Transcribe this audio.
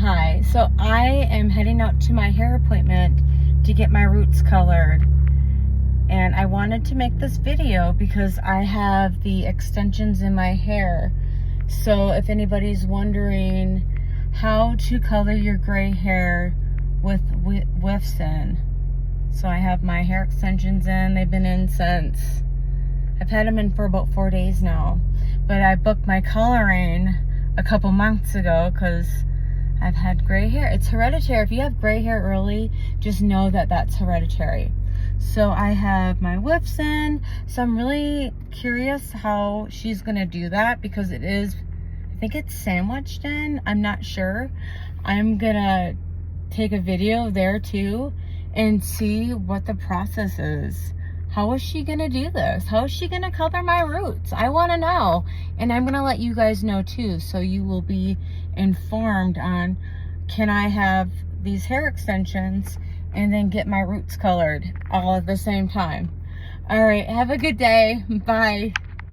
Hi, so I am heading out to my hair appointment to get my roots colored, and I wanted to make this video because I have the extensions in my hair. So if anybody's wondering how to color your gray hair with wefts in, so I have my hair extensions in. They've been in since, I've had them in for about 4 days now, but I booked my coloring a couple months ago because I've had gray hair. It's hereditary. If you have gray hair early, just know that that's hereditary. So I have my whips in. So I'm really curious how she's gonna do that because it is, I think it's sandwiched in. I'm not sure. I'm gonna take a video there too and see what the process is. How is she gonna do this? How is she gonna color my roots? I wanna know. And I'm gonna let you guys know too, so you will be informed on, can I have these hair extensions and then get my roots colored all at the same time? All right, have a good day. Bye.